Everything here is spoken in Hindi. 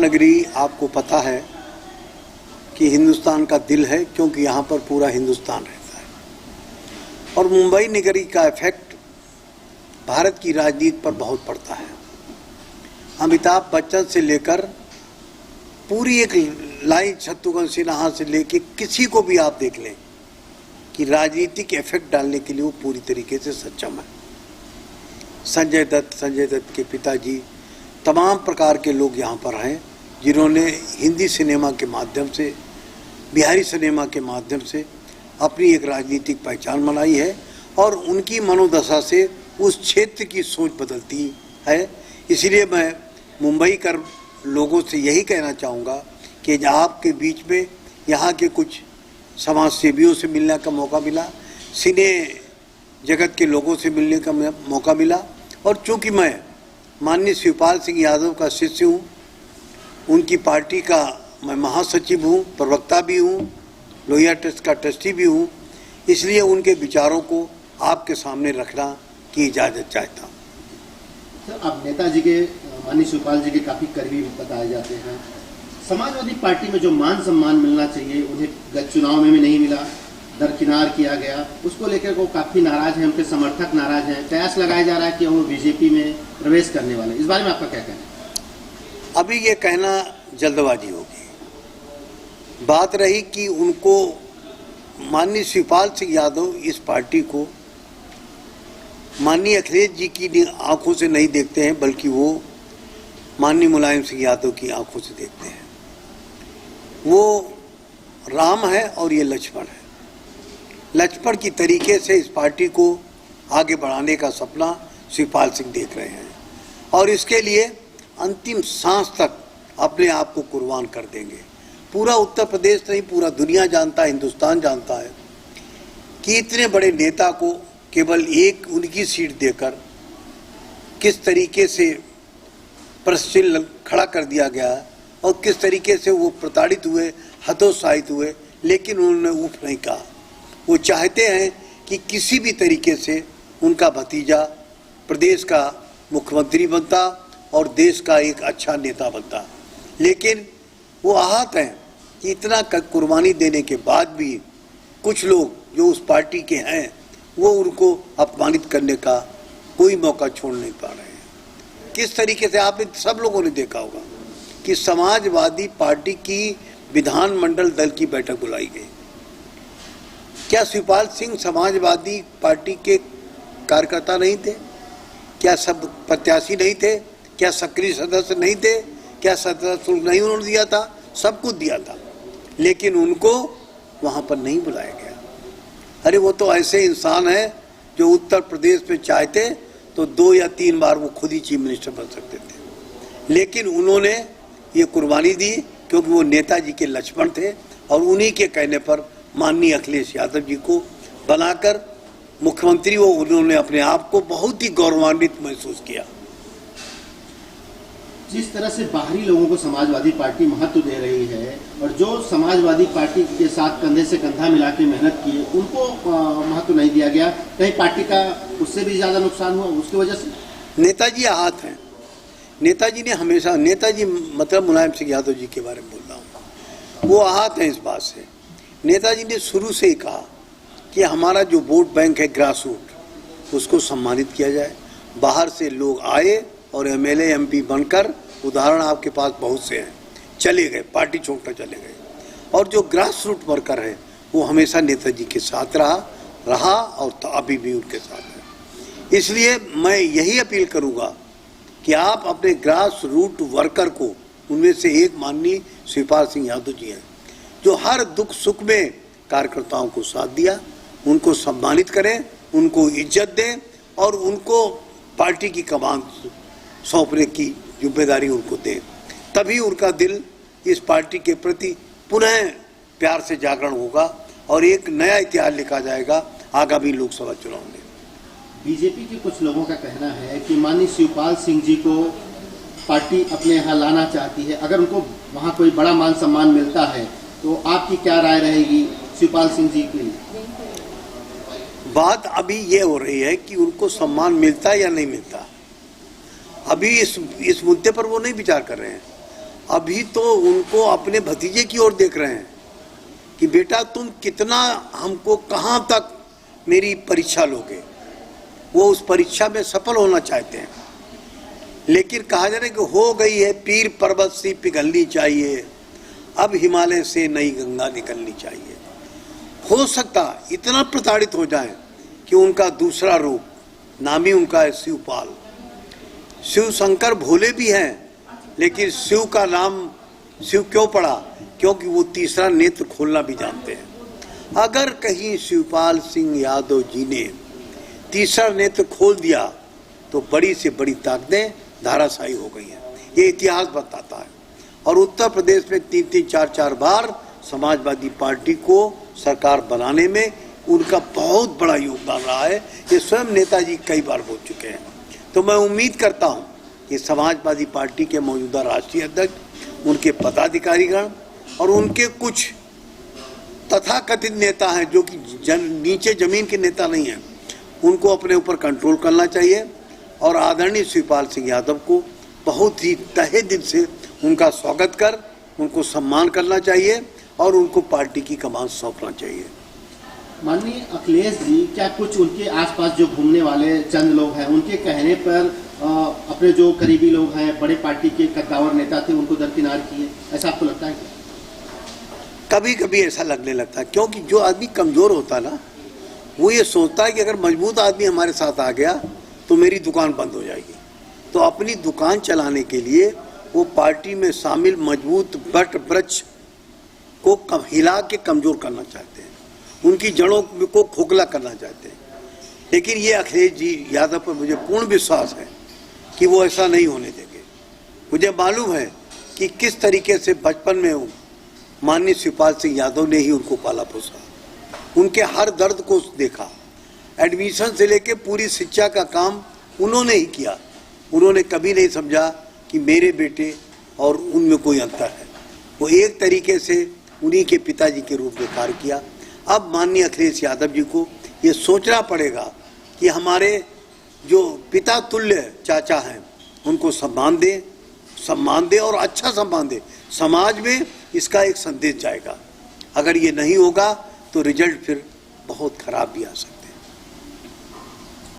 नगरी आपको पता है कि हिंदुस्तान का दिल है, क्योंकि यहाँ पर पूरा हिंदुस्तान रहता है और मुंबई नगरी का इफेक्ट भारत की राजनीति पर बहुत पड़ता है। अमिताभ बच्चन से लेकर पूरी एक लाइन शत्रुघ्न सिन्हा से लेकर किसी को भी आप देख लें कि राजनीतिक इफेक्ट डालने के लिए वो पूरी तरीके से सक्षम है। संजय दत्त के पिताजी, तमाम प्रकार के लोग यहाँ पर हैं जिन्होंने हिंदी सिनेमा के माध्यम से, बिहारी सिनेमा के माध्यम से अपनी एक राजनीतिक पहचान बनाई है और उनकी मनोदशा से उस क्षेत्र की सोच बदलती है। इसलिए मैं मुंबई कर लोगों से यही कहना चाहूँगा कि आपके बीच में यहाँ के कुछ समाज सेवियों से मिलने का मौका मिला, सिने जगत के लोगों से मिलने का मौका मिला और चूँकि मैं माननीय शिवपाल सिंह यादव का शिष्य हूँ, उनकी पार्टी का मैं महासचिव हूँ, प्रवक्ता भी हूँ, लोहिया ट्रस्ट का ट्रस्टी भी हूँ, इसलिए उनके विचारों को आपके सामने रखना की इजाज़त चाहता हूँ। सर, आप नेताजी के, माननीय शिवपाल जी के काफ़ी करीबी बताए जाते हैं। समाजवादी पार्टी में जो मान सम्मान मिलना चाहिए उन्हें गत चुनाव में भी नहीं मिला, दरकिनार किया गया, उसको लेकर वो काफ़ी नाराज हैं, उनके समर्थक नाराज हैं, कयास लगाया जा रहा है कि वो बीजेपी में प्रवेश करने वाले। इस बारे में आपका क्या कहना है? अभी ये कहना जल्दबाजी होगी। बात रही कि उनको माननीय शिवपाल सिंह यादव इस पार्टी को माननीय अखिलेश जी की आंखों से नहीं देखते हैं, बल्कि वो माननीय मुलायम सिंह यादव की आंखों से देखते हैं। वो राम है और ये लक्ष्मण है। लक्ष्मण की तरीके से इस पार्टी को आगे बढ़ाने का सपना शिवपाल सिंह देख रहे हैं और इसके लिए अंतिम सांस तक अपने आप को कुर्बान कर देंगे। पूरा उत्तर प्रदेश नहीं, पूरा दुनिया जानता है, हिंदुस्तान जानता है कि इतने बड़े नेता को केवल एक उनकी सीट देकर किस तरीके से प्रश्न खड़ा कर दिया गया और किस तरीके से वो प्रताड़ित हुए, हतोत्साहित हुए, लेकिन उन्होंने उफ नहीं कहा। वो चाहते हैं कि किसी भी तरीके से उनका भतीजा प्रदेश का मुख्यमंत्री बनता और देश का एक अच्छा नेता बनता, लेकिन वो आहत हैं कि इतना कुर्बानी देने के बाद भी कुछ लोग जो उस पार्टी के हैं वो उनको अपमानित करने का कोई मौका छोड़ नहीं पा रहे हैं। किस तरीके से आपने सब लोगों ने देखा होगा कि समाजवादी पार्टी की विधानमंडल दल की बैठक बुलाई गई। क्या शिवपाल सिंह समाजवादी पार्टी के कार्यकर्ता नहीं थे? क्या सब प्रत्याशी नहीं थे? क्या सक्रिय सदस्य नहीं थे? क्या सदस्य शुल्क नहीं उन्होंने दिया था? सब कुछ दिया था, लेकिन उनको वहाँ पर नहीं बुलाया गया। अरे वो तो ऐसे इंसान हैं जो उत्तर प्रदेश में चाहते तो 2 या 3 बार वो खुद ही चीफ मिनिस्टर बन सकते थे, लेकिन उन्होंने ये कुर्बानी दी क्योंकि वो नेताजी के लक्ष्मण थे और उन्हीं के कहने पर माननीय अखिलेश यादव जी को बनाकर मुख्यमंत्री वो उन्होंने अपने आप को बहुत ही गौरवान्वित महसूस किया। जिस तरह से बाहरी लोगों को समाजवादी पार्टी महत्व दे रही है और जो समाजवादी पार्टी के साथ कंधे से कंधा मिला के मेहनत की उनको महत्व नहीं दिया गया, कहीं पार्टी का उससे भी ज़्यादा नुकसान हुआ उसकी वजह से? नेताजी आहत हैं। नेताजी ने हमेशा, नेताजी मतलब मुलायम सिंह यादव जी के बारे में बोल रहा हूँ, वो आहत हैं इस बात से। नेताजी ने शुरू से ही कहा कि हमारा जो वोट बैंक है ग्रास रूट, उसको सम्मानित किया जाए। बाहर से लोग आए और एमएलए एमपी बनकर, उदाहरण आपके पास बहुत से हैं, चले गए, पार्टी छोड़कर चले गए, और जो ग्रास रूट वर्कर है वो हमेशा नेताजी के साथ रहा और अभी भी उनके साथ है। इसलिए मैं यही अपील करूँगा कि आप अपने ग्रास रूट वर्कर को, उनमें से एक माननीय शिवपाल सिंह यादव जी हैं जो हर दुख सुख में कार्यकर्ताओं को साथ दिया, उनको सम्मानित करें, उनको इज्जत दें और उनको पार्टी की कमान सौंपने की जिम्मेदारी उनको दें। तभी उनका दिल इस पार्टी के प्रति पुनः प्यार से जागरण होगा और एक नया इतिहास लिखा जाएगा आगामी लोकसभा चुनाव में। बीजेपी के कुछ लोगों का कहना है कि माननीय शिवपाल सिंह जी को पार्टी अपने यहाँ लाना चाहती है, अगर उनको वहाँ कोई बड़ा मान सम्मान मिलता है तो आपकी क्या राय रहेगी शिवपाल सिंह जी के लिए? बात अभी ये हो रही है कि उनको सम्मान मिलता या नहीं मिलता। अभी इस मुद्दे पर वो नहीं विचार कर रहे हैं। अभी तो उनको अपने भतीजे की ओर देख रहे हैं कि बेटा तुम कितना हमको कहाँ तक मेरी परीक्षा लोगे। वो उस परीक्षा में सफल होना चाहते हैं। लेकिन कहा जा रहा है कि हो गई है पीर पर्वत सी पिघलनी चाहिए, अब हिमालय से नई गंगा निकलनी चाहिए। हो सकता इतना प्रताड़ित हो जाए कि उनका दूसरा रूप, नाम ही उनका है शिवपाल। शिव शंकर भोले भी हैं, लेकिन शिव का नाम शिव क्यों पड़ा? क्योंकि वो तीसरा नेत्र खोलना भी जानते हैं। अगर कहीं शिवपाल सिंह यादव जी ने तीसरा नेत्र खोल दिया तो बड़ी से बड़ी ताकतें धाराशायी हो गई हैं, ये इतिहास बताता है। और उत्तर प्रदेश में 3-3, 4-4 बार समाजवादी पार्टी को सरकार बनाने में उनका बहुत बड़ा योगदान रहा है। ये स्वयं नेताजी कई बार बोल चुके हैं। तो मैं उम्मीद करता हूँ कि समाजवादी पार्टी के मौजूदा राष्ट्रीय अध्यक्ष, उनके पदाधिकारीगण और उनके कुछ तथाकथित नेता हैं जो कि नीचे जमीन के नेता नहीं हैं, उनको अपने ऊपर कंट्रोल करना चाहिए। और आदरणीय शिवपाल सिंह यादव को बहुत ही तहे दिल से उनका स्वागत कर उनको सम्मान करना चाहिए और उनको पार्टी की कमान सौंपना चाहिए। माननीय अखिलेश जी, क्या कुछ उनके आसपास जो घूमने वाले चंद लोग हैं उनके कहने पर अपने जो करीबी लोग हैं, बड़े पार्टी के कद्दावर नेता थे, उनको दरकिनार किए, ऐसा आपको लगता है क्या? कभी कभी ऐसा लगने लगता है, क्योंकि जो आदमी कमजोर होता है ना, वो ये सोचता है कि अगर मजबूत आदमी हमारे साथ आ गया तो मेरी दुकान बंद हो जाएगी। तो अपनी दुकान चलाने के लिए वो पार्टी में शामिल मजबूत बट वृक्ष को हिला के कमजोर करना चाहते हैं, उनकी जड़ों को खोखला करना चाहते हैं। लेकिन ये अखिलेश जी यादव पर मुझे पूर्ण विश्वास है कि वो ऐसा नहीं होने देंगे। मुझे मालूम है कि किस तरीके से बचपन में माननीय शिवपाल सिंह यादव ने ही उनको पाला पोसा, उनके हर दर्द को देखा। एडमिशन से लेके पूरी शिक्षा का काम उन्होंने ही किया। उन्होंने कभी नहीं समझा कि मेरे बेटे और उनमें कोई अंतर है। वो एक तरीके से उन्हीं के पिताजी के रूप में कार्य किया। अब माननीय अखिलेश यादव जी को ये सोचना पड़ेगा कि हमारे जो पिता तुल्य चाचा हैं उनको सम्मान दे और अच्छा सम्मान दे। समाज में इसका एक संदेश जाएगा। अगर ये नहीं होगा तो रिजल्ट फिर बहुत खराब भी आ सकता है।